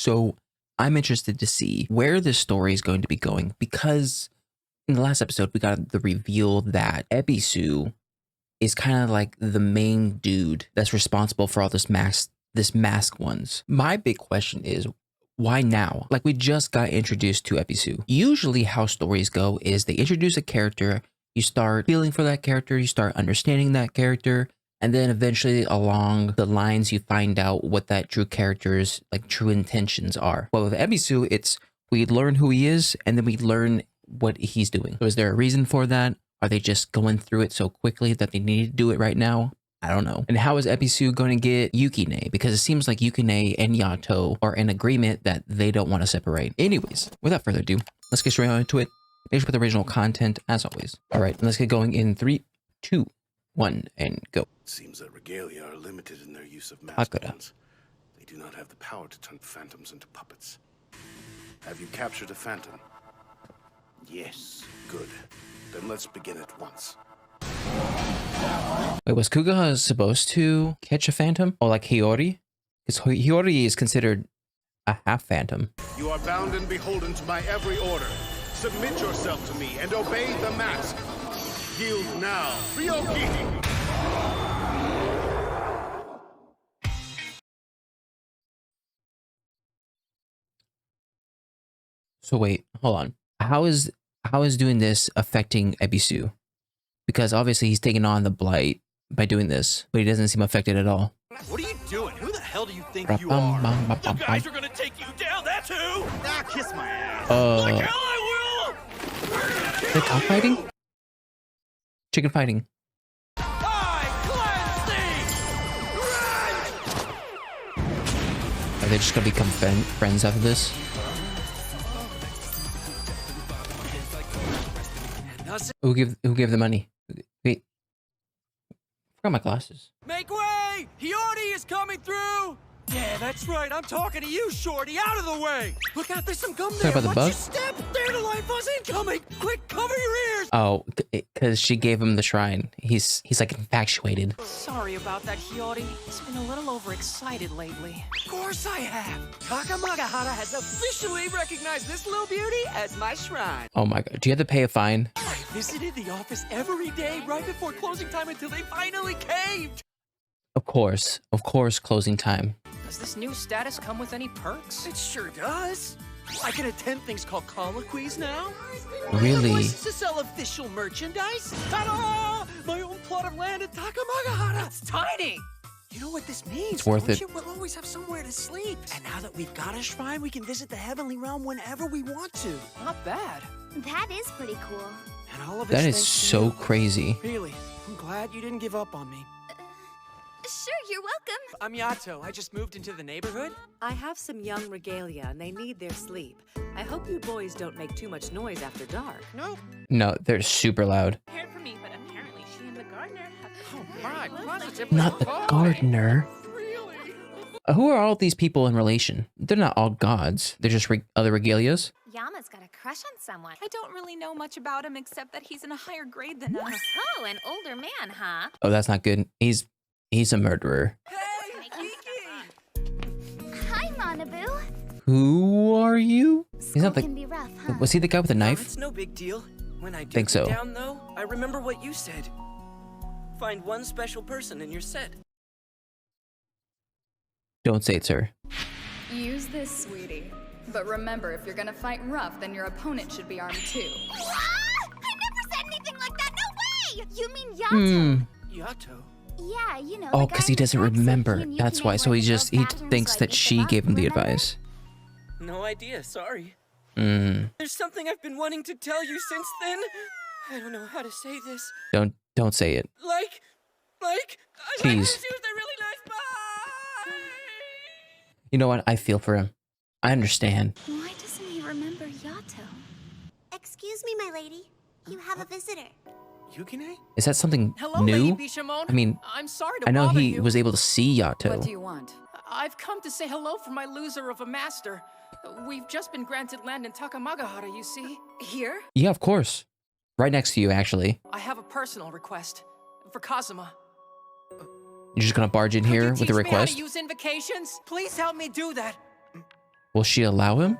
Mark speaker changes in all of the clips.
Speaker 1: So I'm interested to see where this story is going to be going, because in the last episode, we got the reveal that Ebisu is kind of like the main dude that's responsible for all this mask ones. My big question is, why now? Like, we just got introduced to Ebisu. Usually how stories go is they introduce a character, you start feeling for that character, you start understanding that character, and then eventually along the lines you find out what that true character's like true intentions are. Well, with Ebisu, it's we learn who he is and then we learn what he's doing. So is there a reason for that? Are they just going through it so quickly that they need to do it right now? I don't know. And how is Ebisu going to get Yukine? Because it seems like Yukine and Yato are in agreement that they don't want to separate. Anyways, without further ado, let's get straight on into it. Finish with original content as always. All right, let's get going in 3, 2, 1, and go.
Speaker 2: It seems that Regalia are limited in their use of masked ones. They do not have the power to turn phantoms into puppets. Have you captured a phantom? Yes. Good. Then let's begin at once.
Speaker 1: Wait, was Kuga supposed to catch a phantom? Or like Hiyori? Because Hiyori is considered a half phantom.
Speaker 2: You are bound and beholden to my every order. Submit yourself to me and obey the mask. Yield now. Ryoki!
Speaker 1: So wait, hold on. How is doing this affecting Ebisu? Because obviously he's taking on the blight by doing this, but he doesn't seem affected at all.
Speaker 3: What are you doing? Who the hell do you think you are? You guys are gonna take you down, that's who! Ah, kiss my ass! Like hell I will!
Speaker 1: Is it cockfighting? Chicken fighting. Are they just gonna become friends after this? Who gave the money? Wait. I forgot my glasses.
Speaker 3: Make way! Hiyori is coming through! Yeah, that's right. I'm talking to you, Shorty. Out of the way! Look out, there's some gum there.
Speaker 1: Talk about the bug?
Speaker 3: Step! Dandelion buzz incoming! Quick, cover your ears!
Speaker 1: Oh, because she gave him the shrine. He's like infatuated.
Speaker 4: Sorry about that, Hiyori. It's been a little overexcited lately.
Speaker 3: Of course I have. Takamagahara has officially recognized this little beauty as my shrine.
Speaker 1: Oh my god. Do you have to pay a fine?
Speaker 3: I visited the office every day right before closing time until they finally caved.
Speaker 1: Of course, closing time.
Speaker 4: Does this new status come with any perks?
Speaker 3: It sure does. I can attend things called colloquies now.
Speaker 1: Really?
Speaker 3: To sell official merchandise. Ta-da! My own plot of land in Takamagahara.
Speaker 4: It's tiny!
Speaker 3: You know what this means?
Speaker 1: It's worth it.
Speaker 3: We'll always have somewhere to sleep. And now that we've got a shrine, we can visit the heavenly realm whenever we want to.
Speaker 4: Not bad.
Speaker 5: That is pretty cool.
Speaker 3: And all of
Speaker 1: That
Speaker 3: it's
Speaker 1: is
Speaker 3: thanks to
Speaker 1: so
Speaker 3: you.
Speaker 1: crazy.
Speaker 3: Really, I'm glad you didn't give up on me.
Speaker 5: Sure, you're welcome.
Speaker 3: I'm Yato. I just moved into the neighborhood.
Speaker 6: I have some young Regalia, and they need their sleep. I hope you boys don't make too much noise after dark.
Speaker 1: No, they're super loud.
Speaker 4: Prepared for me, but apparently she and the gardener have...
Speaker 3: Oh my, positively.
Speaker 1: Not the gardener.
Speaker 3: Really?
Speaker 1: Who are all these people in relation? They're not all gods. They're just other Regalias.
Speaker 5: Yama's got a crush on someone.
Speaker 4: I don't really know much about him except that he's in a higher grade than us.
Speaker 5: Oh, an older man, huh?
Speaker 1: Oh, that's not good. He's a murderer.
Speaker 3: Hey, Kiki!
Speaker 5: Hi, Manabu.
Speaker 1: Who are you? He's not
Speaker 5: School can be rough, huh?
Speaker 1: Was he the guy with the knife?
Speaker 7: It's no big deal. When I do
Speaker 1: Think
Speaker 7: get
Speaker 1: so.
Speaker 7: down, though, I remember what you said. Find one special person in your set.
Speaker 1: Don't say it, sir.
Speaker 8: Use this, sweetie. But remember, if you're gonna fight rough, then your opponent should be armed too.
Speaker 5: What? I never said anything like that. No way! You mean Yato?
Speaker 7: Yato?
Speaker 5: Yeah, you know.
Speaker 1: Oh, because he doesn't remember. That's why. So he thinks that she gave him the advice.
Speaker 7: No idea, sorry.
Speaker 1: Hmm.
Speaker 7: There's something I've been wanting to tell you since then. I don't know how to say this.
Speaker 1: Don't say it.
Speaker 7: Like,
Speaker 1: Jeez.
Speaker 7: I was a really nice bye!
Speaker 1: You know what? I feel for him. I understand.
Speaker 5: Why doesn't he remember Yato?
Speaker 9: Excuse me, my lady. You have a visitor.
Speaker 3: Yukine?
Speaker 1: Is that something
Speaker 4: Hello,
Speaker 1: new?
Speaker 4: Lady Bishamon.
Speaker 1: I mean,
Speaker 4: I'm sorry to
Speaker 1: I know
Speaker 4: bother
Speaker 1: he
Speaker 4: you.
Speaker 1: was able to see Yato.
Speaker 6: What do you want?
Speaker 4: I've come to say hello for my loser of a master. We've just been granted land in Takamagahara, you see.
Speaker 6: Here?
Speaker 1: Yeah, of course. Right next to you, actually.
Speaker 4: I have a personal request for Kazuma.
Speaker 1: You're just gonna barge in here with a
Speaker 4: Could you teach me how
Speaker 1: request?
Speaker 4: to use invocations? Please help me do that.
Speaker 1: Will she allow him?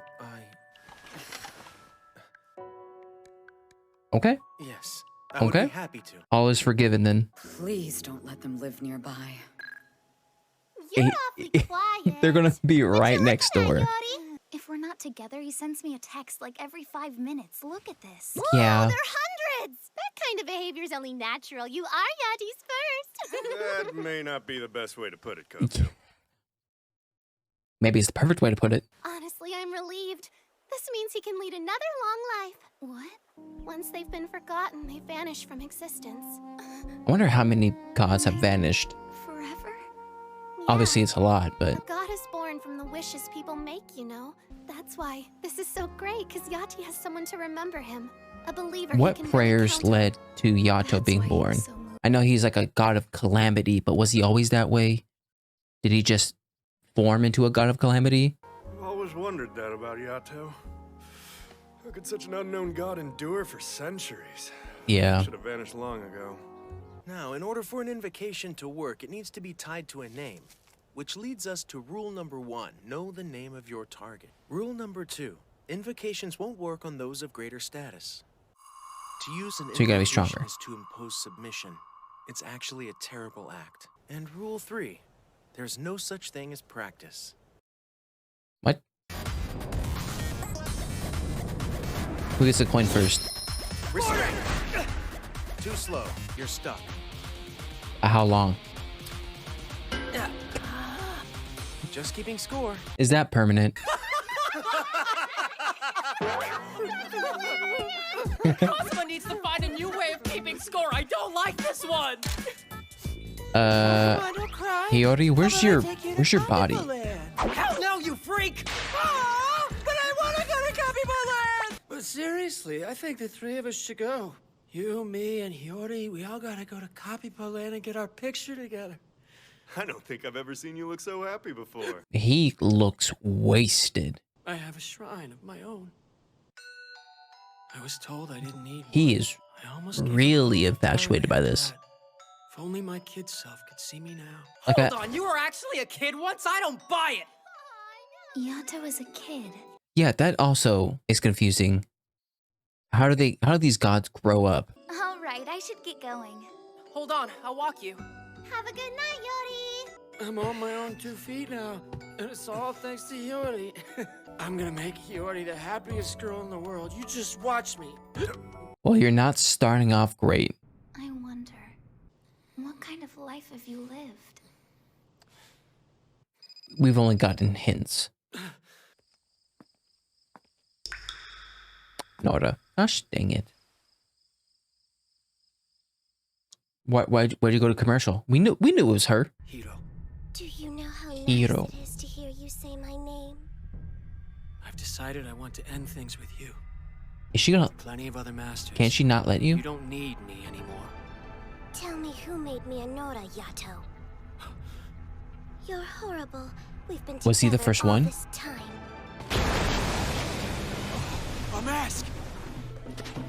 Speaker 1: Okay.
Speaker 7: Yes. I would
Speaker 1: Okay.
Speaker 7: be happy to.
Speaker 1: All is forgiven then.
Speaker 8: Please don't let them live nearby.
Speaker 9: You're
Speaker 1: He-
Speaker 9: awfully quiet.
Speaker 1: They're gonna be
Speaker 9: Would you
Speaker 1: right
Speaker 9: look
Speaker 1: next
Speaker 9: at that,
Speaker 1: door.
Speaker 9: Yori? If we're not together, he sends me a text like every 5 minutes. Look at this. Whoa,
Speaker 1: Yeah.
Speaker 9: there are hundreds. That kind of behavior is only natural. You are Yachty's first.
Speaker 2: That may not be the best way to put it, Koto.
Speaker 1: Maybe it's the perfect way to put it.
Speaker 9: Honestly, I'm relieved. This means he can lead another long life. What? Once they've been forgotten, they vanish from existence.
Speaker 1: I wonder how many gods have vanished.
Speaker 9: Forever?
Speaker 1: Obviously, it's a lot, but
Speaker 9: A god is born from the wishes people make, you know. That's why this is so great, because Yachty has someone to remember him. A believer he
Speaker 1: what
Speaker 9: can really
Speaker 1: prayers
Speaker 9: count on.
Speaker 1: led to Yato
Speaker 9: That's
Speaker 1: being
Speaker 9: why he
Speaker 1: born?
Speaker 9: was so moved.
Speaker 1: I know he's like a god of calamity, but was he always that way? Did he just form into a god of calamity?
Speaker 2: I've always wondered that about Yato. How could such an unknown god endure for centuries?
Speaker 1: Yeah.
Speaker 2: Should have vanished long ago.
Speaker 3: Now, in order for an invocation to work, it needs to be tied to a name. Which leads us to rule number 1, know the name of your target. Rule number 2, invocations won't work on those of greater status. To use an
Speaker 1: So you gotta be
Speaker 3: invocation
Speaker 1: stronger.
Speaker 3: is to impose submission. It's actually a terrible act. And rule 3, there's no such thing as practice.
Speaker 1: What? Who gets the coin first?
Speaker 3: Restraint! Too slow, you're stuck.
Speaker 1: How long?
Speaker 3: Just keeping score.
Speaker 1: Is that permanent?
Speaker 4: Cosmo needs to find a new way of keeping score. I don't like this one.
Speaker 7: Don't cry.
Speaker 1: Hiyori, where's your body?
Speaker 7: Hell no, you freak! Oh, but I want to go to Copyboy Land! But seriously, I think the 3 of us should go. You, me, and Hiyori, we all gotta go to Copyboy Land and get our picture together.
Speaker 2: I don't think I've ever seen you look so happy before.
Speaker 1: He looks wasted.
Speaker 7: I have a shrine of my own. I was told I didn't need
Speaker 1: He
Speaker 7: one.
Speaker 1: is
Speaker 7: I almost gave
Speaker 1: really
Speaker 7: up.
Speaker 1: infatuated by this.
Speaker 7: If only my kid self could see me now.
Speaker 1: Like
Speaker 4: Hold on, you were actually a kid once? I don't buy it.
Speaker 9: Yato is a kid.
Speaker 1: Yeah, that also is confusing. How do these gods grow up?
Speaker 9: All right, I should get going.
Speaker 4: Hold on, I'll walk you.
Speaker 9: Have a good night, Yori.
Speaker 7: I'm on my own 2 feet now, and it's all thanks to Hiyori. I'm gonna make Hiyori the happiest girl in the world. You just watch me.
Speaker 1: Well, you're not starting off great.
Speaker 9: I wonder, what kind of life have you lived?
Speaker 1: We've only gotten hints. Nora. Gosh dang it. Why'd you go to commercial? We knew it was her.
Speaker 3: Hiro,
Speaker 9: Do you know how nice
Speaker 1: Hiro.
Speaker 9: it is to hear you say my name?
Speaker 7: I've decided I want to end things with you.
Speaker 1: Is she gonna...
Speaker 7: Plenty of other masters.
Speaker 1: Can't she not let
Speaker 7: You
Speaker 1: you?
Speaker 7: don't need me anymore.
Speaker 9: Tell me who made me a Nora, Yato. You're horrible. We've been
Speaker 1: Was he the
Speaker 9: together
Speaker 1: first
Speaker 9: all
Speaker 1: one?
Speaker 9: this time.
Speaker 7: A mask!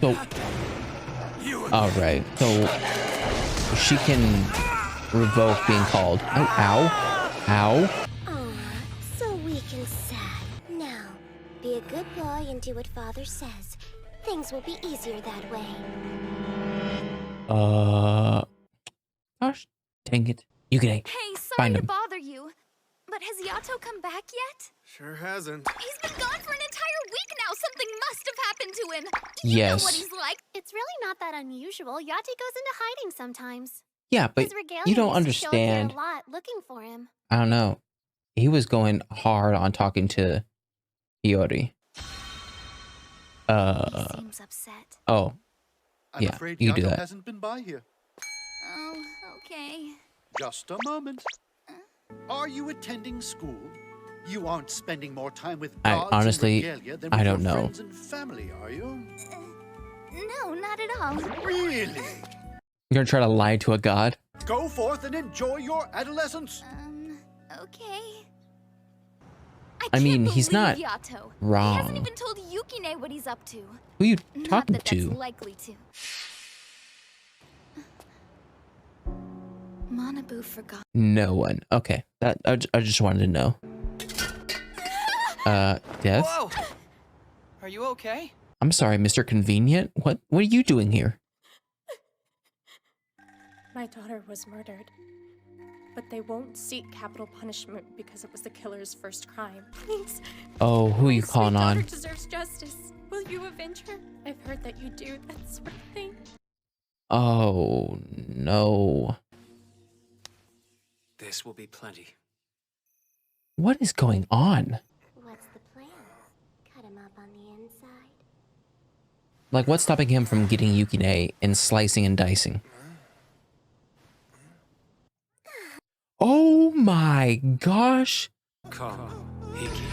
Speaker 1: So... Alright, so... She can revoke being called. Oh, ow. Ow.
Speaker 9: Aw, so weak and sad. Now, be a good boy and do what Father says. Things will be easier that way.
Speaker 1: Gosh dang it. You can
Speaker 9: Hey,
Speaker 1: Find
Speaker 9: sorry to
Speaker 1: him.
Speaker 9: bother you. But has Yato come back yet?
Speaker 2: Sure hasn't.
Speaker 9: He's been gone for an entire week now. Something must have happened to him. You know what
Speaker 1: Yes.
Speaker 9: he's like. It's really not that unusual. Yachty goes into hiding sometimes.
Speaker 1: Yeah, but
Speaker 9: His Regalia
Speaker 1: you don't
Speaker 9: used to show up here
Speaker 1: understand.
Speaker 9: a lot, looking for him.
Speaker 1: I don't know. He was going hard on talking to Hiyori.
Speaker 9: He seems upset.
Speaker 1: Oh,
Speaker 10: I'm
Speaker 1: yeah,
Speaker 10: afraid
Speaker 1: you can do
Speaker 10: Yato
Speaker 1: that.
Speaker 10: hasn't been by here.
Speaker 9: Oh, okay.
Speaker 10: Just a moment. Are you attending school? You aren't spending more time with
Speaker 1: I
Speaker 10: gods and
Speaker 1: honestly,
Speaker 10: regalia than
Speaker 1: I
Speaker 10: with
Speaker 1: don't
Speaker 10: your
Speaker 1: know.
Speaker 10: friends and family, are you?
Speaker 9: No, not at all.
Speaker 10: Really?
Speaker 1: You're gonna try to lie to a god?
Speaker 10: Go forth and enjoy your adolescence.
Speaker 9: Okay.
Speaker 1: I mean, he's not
Speaker 9: Yato. He hasn't
Speaker 1: wrong.
Speaker 9: even told Yukine what he's up to.
Speaker 1: Who are you
Speaker 9: Not
Speaker 1: talking
Speaker 9: that
Speaker 1: to?
Speaker 9: that's likely to. Manabu forgot.
Speaker 1: No one. Okay, that I just wanted to know. Death?
Speaker 4: Whoa! Are you okay?
Speaker 1: I'm sorry, Mr. Convenient. What are you doing here?
Speaker 11: My daughter was murdered. But they won't seek capital punishment because it was the killer's first crime. Please.
Speaker 1: Oh, who are you calling
Speaker 11: My
Speaker 1: on?
Speaker 11: daughter deserves justice. Will you avenge her? I've heard that you do that sort of thing.
Speaker 1: Oh, no.
Speaker 3: This will be plenty.
Speaker 1: What is going on?
Speaker 9: What's the plan? Cut him up on the inside?
Speaker 1: Like, what's stopping him from getting Yukine and slicing and dicing? Oh my gosh.
Speaker 3: Come, Hiki.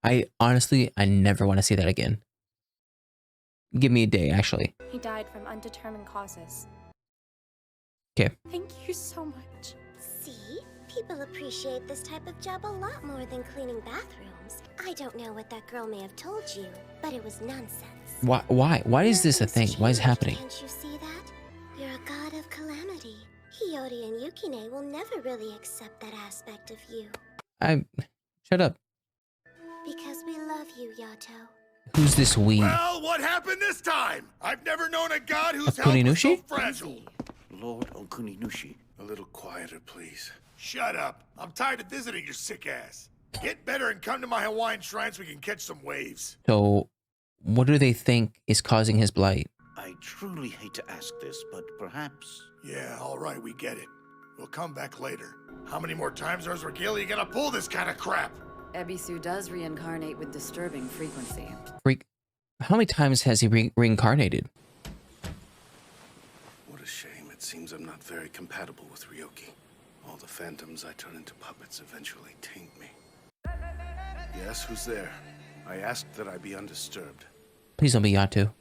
Speaker 1: I never want to see that again. Give me a day, actually.
Speaker 11: He died from undetermined causes.
Speaker 1: Okay.
Speaker 11: Thank you so much.
Speaker 9: See? People appreciate this type of job a lot more than cleaning bathrooms. I don't know what that girl may have told you, but it was nonsense.
Speaker 1: Why? Why is this a thing? Why is it happening?
Speaker 9: Can't you see that? You're a god of calamity. Hiyori and Yukine will never really accept that aspect of you.
Speaker 1: Shut up.
Speaker 9: Because we love you, Yato.
Speaker 1: Who's this we?
Speaker 2: Well, what happened this time? I've never known a god whose
Speaker 1: A
Speaker 2: health was so
Speaker 1: Kuninushi?
Speaker 2: fragile. Lord Okuninushi. A little quieter, please. Shut up. I'm tired of visiting your sick ass. Get better and come to my Hawaiian shrine so we can catch some waves.
Speaker 1: So, what do they think is causing his blight?
Speaker 12: I truly hate to ask this, but perhaps...
Speaker 2: Yeah, all right, we get it. We'll come back later. How many more times is Regalia gonna pull this kind of crap?
Speaker 6: Ebisu does reincarnate with disturbing frequency.
Speaker 1: How many times has he reincarnated?
Speaker 2: What a shame. It seems I'm not very compatible with Ryoki. All the phantoms I turn into puppets eventually taint me. Yes, who's there? I asked that I be undisturbed.
Speaker 1: Please don't be Yato.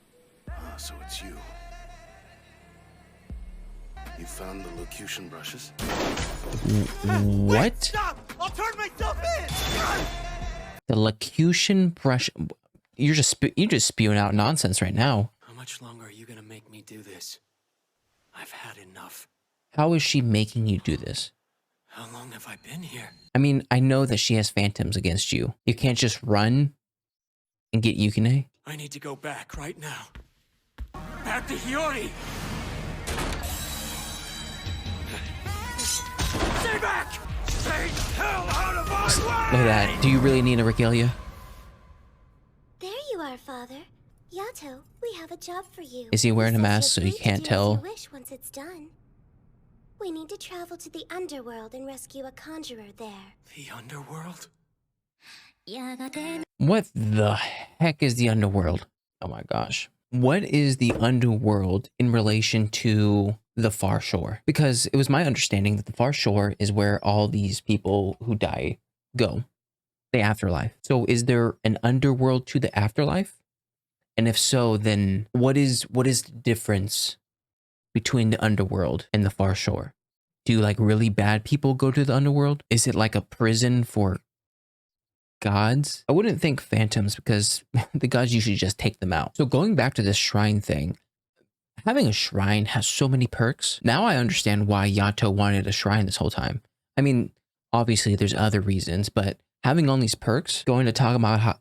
Speaker 2: Ah, so it's you. You found the locution brushes?
Speaker 1: What?
Speaker 7: Wait, stop! I'll turn myself in!
Speaker 1: The locution brush. You're just spewing out nonsense right now.
Speaker 3: How much longer are you gonna make me do this? I've had enough.
Speaker 1: How is she making you do this?
Speaker 3: How long have I been here?
Speaker 1: I mean, I know that she has phantoms against you. You can't just run and get Yukine.
Speaker 3: I need to go back right now. Back to Hiyori! Stay back! Stay the hell out of my way!
Speaker 1: Look at that. Do you really need a Regalia?
Speaker 9: There you are, Father. Yato, we have a job for you.
Speaker 1: Is he wearing a mask so you
Speaker 9: Feel free to
Speaker 1: can't
Speaker 9: do as
Speaker 1: tell?
Speaker 9: you wish once it's done. We need to travel to the underworld and rescue a conjurer there.
Speaker 3: The underworld?
Speaker 1: What the heck is the underworld? Oh my gosh. What is the underworld in relation to the far shore? Because it was my understanding that the far shore is where all these people who die go. The afterlife. So is there an underworld to the afterlife? And if so, then what is the difference between the underworld and the far shore? Do like really bad people go to the underworld? Is it like a prison for gods? I wouldn't think phantoms because the gods usually just take them out. So going back to this shrine thing, having a shrine has so many perks. Now I understand why Yato wanted a shrine this whole time. I mean, obviously there's other reasons, but having all these perks, going to Takamagahara,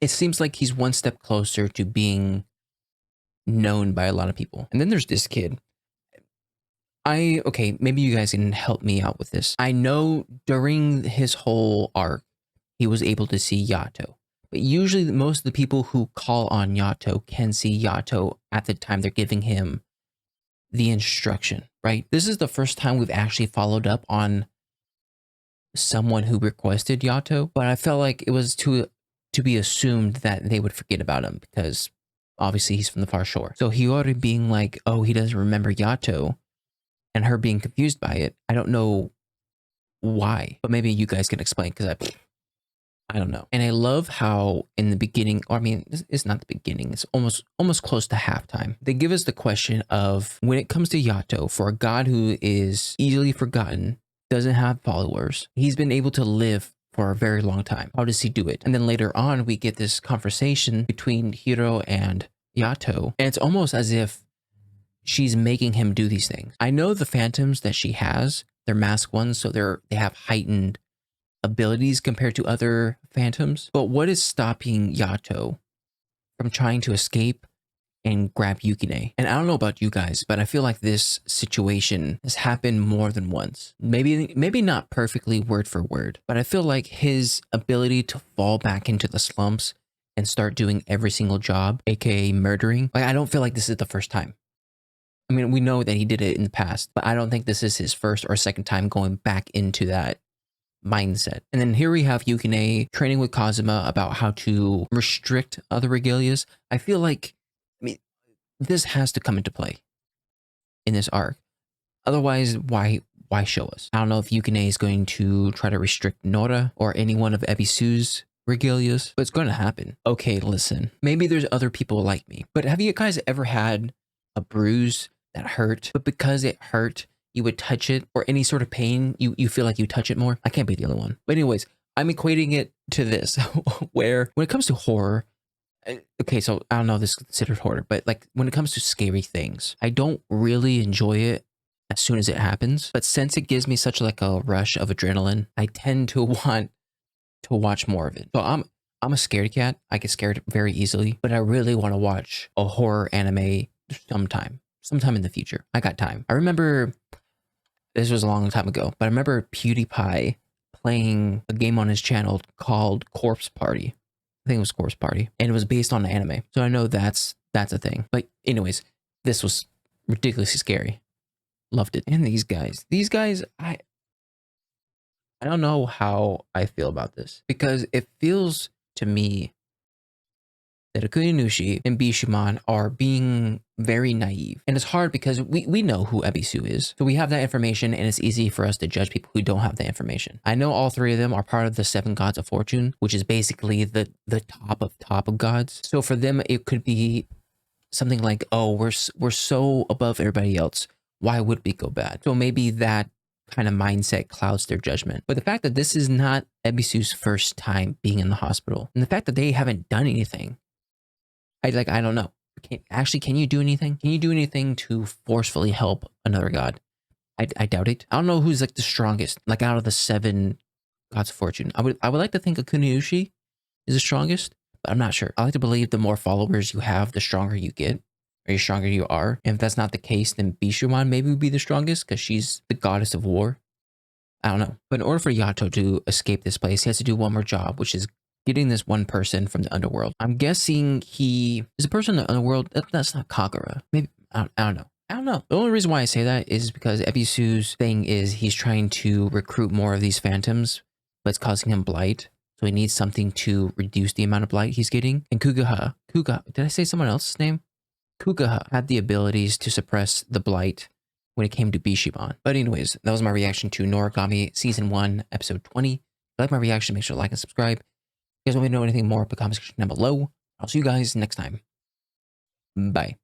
Speaker 1: it seems like he's one step closer to being known by a lot of people. And then there's this kid. Okay, maybe you guys can help me out with this. I know during his whole arc, he was able to see Yato. But usually most of the people who call on Yato can see Yato at the time they're giving him the instruction, right? This is the first time we've actually followed up on someone who requested Yato, but I felt like it was to be assumed that they would forget about him because obviously he's from the far shore. So Hiyori being like, oh, he doesn't remember Yato, and her being confused by it, I don't know why, but maybe you guys can explain because I don't know. And I love how in the beginning, or I mean, it's not the beginning, it's almost close to halftime. They give us the question of when it comes to Yato, for a god who is easily forgotten, doesn't have followers, he's been able to live for a very long time. How does he do it? And then later on, we get this conversation between Hiro and Yato, and it's almost as if she's making him do these things. I know the phantoms that she has, they're masked ones, so they have heightened abilities compared to other phantoms. But what is stopping Yato from trying to escape and grab Yukine? And I don't know about you guys, but I feel like this situation has happened more than once. Maybe not perfectly word for word, but I feel like his ability to fall back into the slumps and start doing every single job, aka murdering, like I don't feel like this is the first time. I mean, we know that he did it in the past, but I don't think this is his first or second time going back into that mindset. And then here we have Yukine training with Kazuma about how to restrict other regalias. I feel like, I mean, this has to come into play in this arc. Otherwise, why show us? I don't know if Yukine is going to try to restrict Nora or any one of Ebisu's regalias, but it's going to happen. Okay, listen, maybe there's other people like me, but have you guys ever had a bruise that hurt, but because it hurt, you would touch it, or any sort of pain, you feel like you touch it more? I can't be the only one. But anyways, I'm equating it to this, where when it comes to horror, okay, so I don't know if this is considered horror, but like when it comes to scary things, I don't really enjoy it as soon as it happens. But since it gives me such like a rush of adrenaline, I tend to want to watch more of it. So I'm a scaredy cat. I get scared very easily, but I really want to watch a horror anime sometime in the future. I got time. I remember, this was a long time ago, but I remember PewDiePie playing a game on his channel called Corpse Party. I think it was Corpse Party, and it was based on an anime. So I know that's a thing. But anyways, this was ridiculously scary. Loved it. And these guys, I don't know how I feel about this, because it feels to me that Akuninushi and Bishamon are being very naive. And it's hard because we know who Ebisu is. So we have that information, and it's easy for us to judge people who don't have the information. I know all three of them are part of the 7 gods of fortune, which is basically the top of gods. So for them, it could be something like, oh, we're so above everybody else, why would we go bad? So maybe that kind of mindset clouds their judgment. But the fact that this is not Ebisu's first time being in the hospital, and the fact that they haven't done anything, I don't know. Can you do anything? Can you do anything to forcefully help another god? I doubt it. I don't know who's like the strongest, like out of the 7 gods of fortune. I would like to think Akuninushi is the strongest, but I'm not sure. I like to believe the more followers you have, the stronger you get, or the stronger you are. And if that's not the case, then Bishamon maybe would be the strongest because she's the goddess of war. I don't know. But in order for Yato to escape this place, he has to do one more job, which is getting this one person from the underworld. I'm guessing he is a person in the underworld. That's not Kagura. Maybe, I don't know. I don't know. The only reason why I say that is because Ebisu's thing is he's trying to recruit more of these phantoms, but it's causing him blight. So he needs something to reduce the amount of blight he's getting. And Kugaha, did I say someone else's name? Kugaha had the abilities to suppress the blight when it came to Bishamon. But anyways, that was my reaction to Noragami Season 1, Episode 20. If you like my reaction, make sure to like and subscribe. If you guys want me to know anything more, put a comment section down below. I'll see you guys next time. Bye.